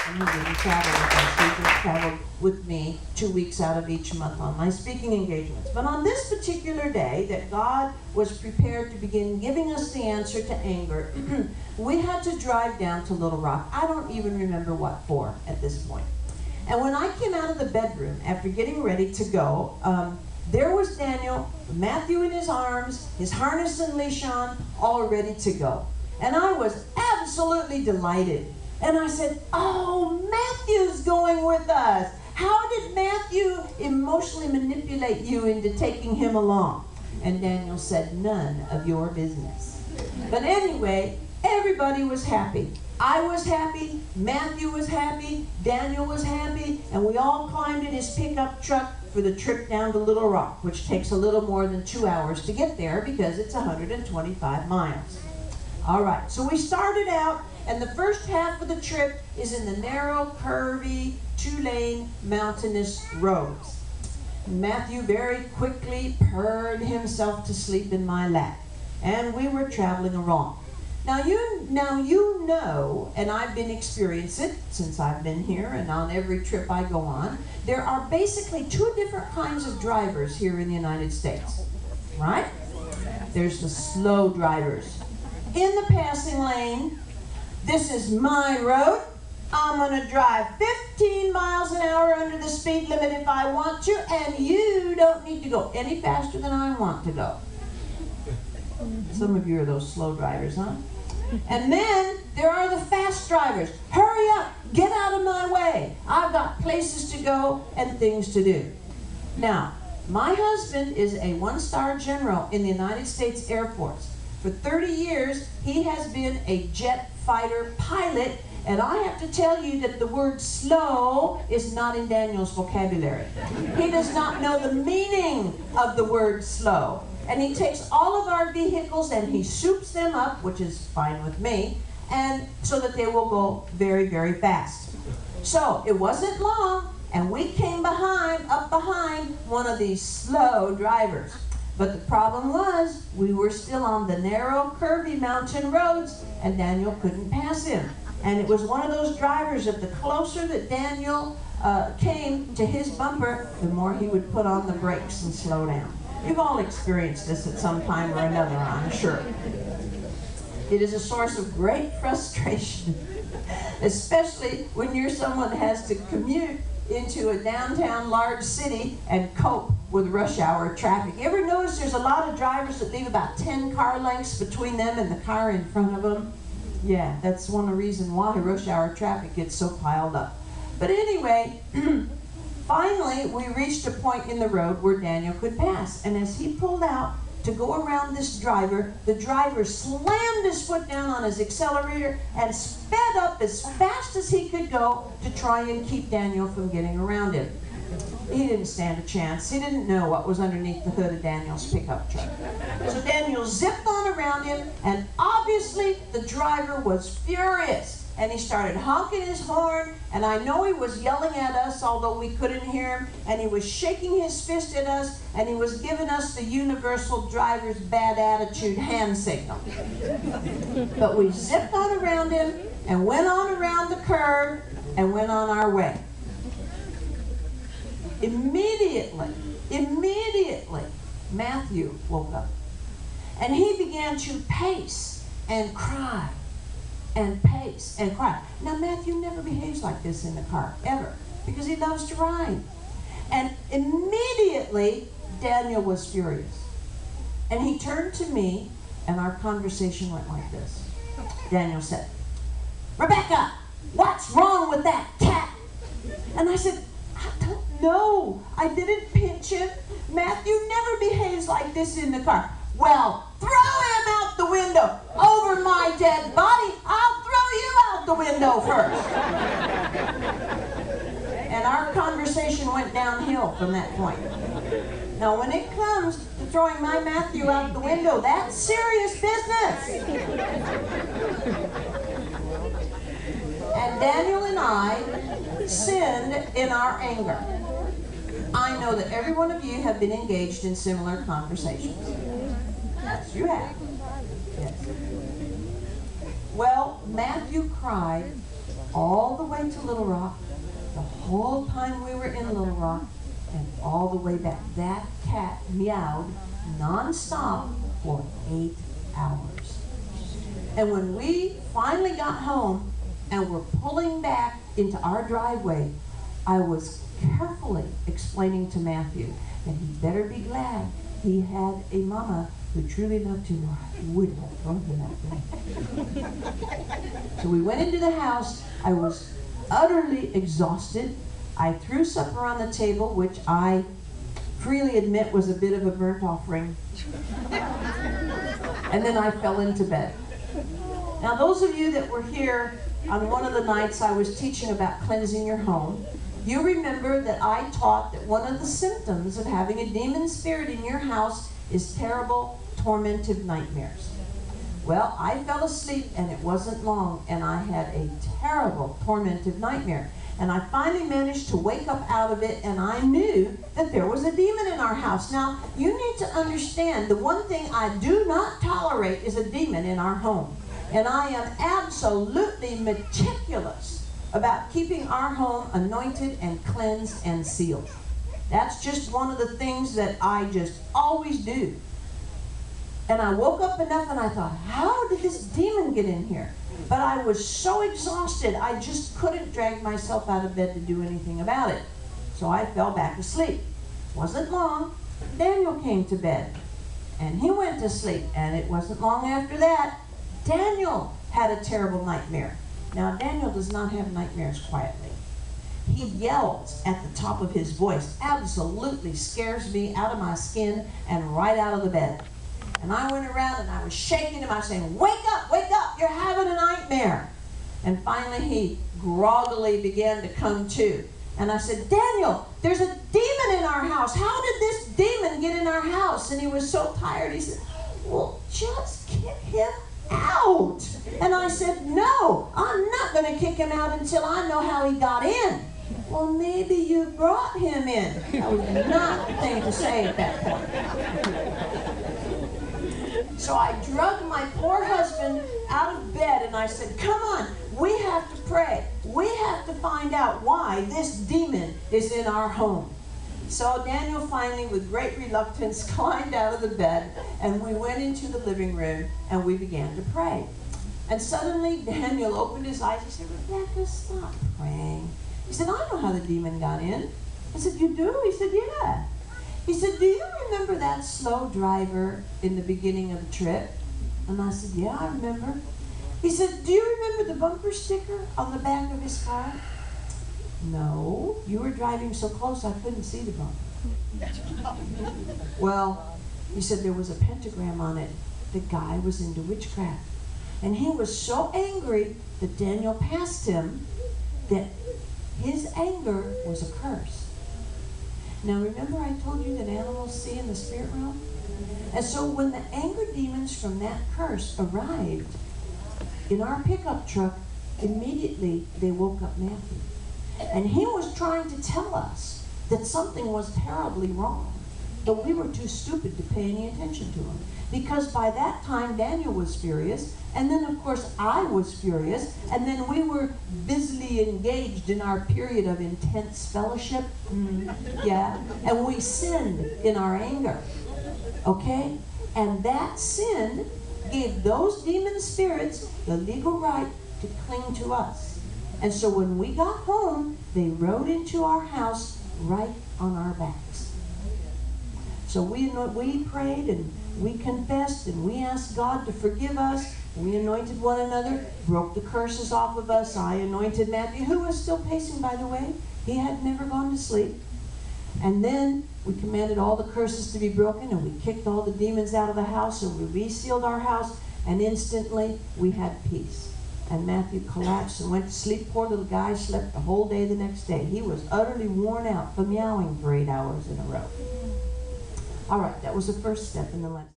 And he didn't travel with us. He just traveled with me 2 weeks out of each month on my speaking engagements. But on this particular day that God was prepared to begin giving us the answer to anger, we had to drive down to Little Rock. I don't even remember what for at this point. And when I came out of the bedroom after getting ready to go, there was Daniel, Matthew in his arms, his harness and leash on, all ready to go. And I was absolutely delighted. And I said, oh, Matthew's going with us. How did Matthew emotionally manipulate you into taking him along? And Daniel said, none of your business. But anyway, everybody was happy. I was happy, Matthew was happy, Daniel was happy, and we all climbed in his pickup truck for the trip down to Little Rock, which takes a little more than 2 hours to get there because it's 125 miles. All right, so we started out, and the first half of the trip is in the narrow, curvy, 2-lane, mountainous roads. Matthew very quickly purred himself to sleep in my lap, and we were traveling along. Now you know, and I've been experiencing it since I've been here and on every trip I go on, there are basically 2 different kinds of drivers here in the United States, right? There's the slow drivers. In the passing lane, this is my road. I'm going to drive 15 miles an hour under the speed limit if I want to, and you don't need to go any faster than I want to go. Some of you are those slow drivers, huh? And then there are the fast drivers. Hurry up, get out of my way. I've got places to go and things to do. Now, my husband is a 1-star general in the United States Air Force. For 30 years, he has been a jet fighter pilot, and I have to tell you that the word slow is not in Daniel's vocabulary. He does not know the meaning of the word slow. And he takes all of our vehicles and he soups them up, which is fine with me, and so that they will go very, very fast. So it wasn't long, and we came up behind one of these slow drivers. But the problem was, we were still on the narrow, curvy mountain roads, and Daniel couldn't pass him. And it was one of those drivers that the closer that Daniel came to his bumper, the more he would put on the brakes and slow down. You've all experienced this at some time or another, I'm sure. It is a source of great frustration, especially when you're someone that has to commute into a downtown large city and cope with rush hour traffic. You ever notice there's a lot of drivers that leave about 10 car lengths between them and the car in front of them? Yeah, that's one of the reasons why rush hour traffic gets so piled up. But anyway, finally, we reached a point in the road where Daniel could pass. And as he pulled out to go around this driver, the driver slammed his foot down on his accelerator and sped up as fast as he could go to try and keep Daniel from getting around him. He didn't stand a chance. He didn't know what was underneath the hood of Daniel's pickup truck. So Daniel zipped on around him, and obviously the driver was furious. And he started honking his horn, and I know he was yelling at us, although we couldn't hear him, and he was shaking his fist at us, and he was giving us the universal driver's bad attitude hand signal. But we zipped on around him, and went on around the curve, and went on our way. Immediately, Matthew woke up, and he began to pace and cry. And pace and cry. Now, Matthew never behaves like this in the car, ever, because he loves to ride. And immediately, Daniel was furious. And he turned to me, and our conversation went like this. Daniel said, "Rebecca, what's wrong with that cat?" And I said, "I don't know. I didn't pinch him. Matthew never behaves like this in the car." "Well, throw him out the window. Over my dead body, I'll throw you out the window first." And our conversation went downhill from that point. Now, when it comes to throwing my Matthew out the window, that's serious business. And Daniel and I sinned in our anger. I know that every one of you have been engaged in similar conversations. Yes, you have. Yes. Well, Matthew cried all the way to Little Rock, the whole time we were in Little Rock, and all the way back. That cat meowed nonstop for 8 hours. And when we finally got home and were pulling back into our driveway, I was carefully explaining to Matthew that he better be glad he had a mama who truly loved him, or I would have thrown him that way. So we went into the house. I was utterly exhausted. I threw supper on the table, which I freely admit was a bit of a burnt offering. And then I fell into bed. Now, those of you that were here on one of the nights I was teaching about cleansing your home, you remember that I taught that one of the symptoms of having a demon spirit in your house is terrible, tormented nightmares. Well, I fell asleep, and it wasn't long, and I had a terrible, tormented nightmare. And I finally managed to wake up out of it, and I knew that there was a demon in our house. Now, you need to understand, the one thing I do not tolerate is a demon in our home. And I am absolutely meticulous about keeping our home anointed and cleansed and sealed. That's just one of the things that I just always do. And I woke up enough and I thought, how did this demon get in here? But I was so exhausted, I just couldn't drag myself out of bed to do anything about it. So I fell back asleep. Wasn't long, Daniel came to bed. And he went to sleep. And it wasn't long after that, Daniel had a terrible nightmare. Now, Daniel does not have nightmares quietly. He yells at the top of his voice, absolutely scares me out of my skin and right out of the bed. And I went around and I was shaking him. I was saying, wake up, you're having a nightmare. And finally he groggily began to come to. And I said, Daniel, there's a demon in our house. How did this demon get in our house? And he was so tired. He said, well, just kick him out. And I said, no, I'm not going to kick him out until I know how he got in. Well, maybe you brought him in. That was not the thing to say at that point. So I drug my poor husband out of bed and I said, come on, we have to pray. We have to find out why this demon is in our home. So Daniel finally, with great reluctance, climbed out of the bed, and we went into the living room and we began to pray. And suddenly Daniel opened his eyes. He said, Rebecca, stop praying. He said, I know how the demon got in. I said, you do? He said, yeah. He said, do you remember that slow driver in the beginning of the trip? And I said, yeah, I remember. He said, do you remember the bumper sticker on the back of his car? No, you were driving so close I couldn't see the bumper. Well, he said there was a pentagram on it. The guy was into witchcraft. And he was so angry that Daniel passed him that his anger was a curse. Now remember I told you that animals see in the spirit realm? And so when the anger demons from that curse arrived in our pickup truck, immediately they woke up Matthew. And he was trying to tell us that something was terribly wrong. But we were too stupid to pay any attention to him. Because by that time Daniel was furious, and then of course I was furious, and then we were busily engaged in our period of intense fellowship. Yeah, and we sinned in our anger. Okay? And that sin gave those demon spirits the legal right to cling to us. And so when we got home, they rode into our house right on our backs. So we prayed and we confessed and we asked God to forgive us. We anointed one another, broke the curses off of us. I anointed Matthew, who was still pacing, by the way. He had never gone to sleep. And then we commanded all the curses to be broken, and we kicked all the demons out of the house, and we resealed our house, and instantly we had peace. And Matthew collapsed and went to sleep. Poor little guy slept the whole day the next day. He was utterly worn out from meowing for 8 hours in a row. All right, that was the first step in the lesson.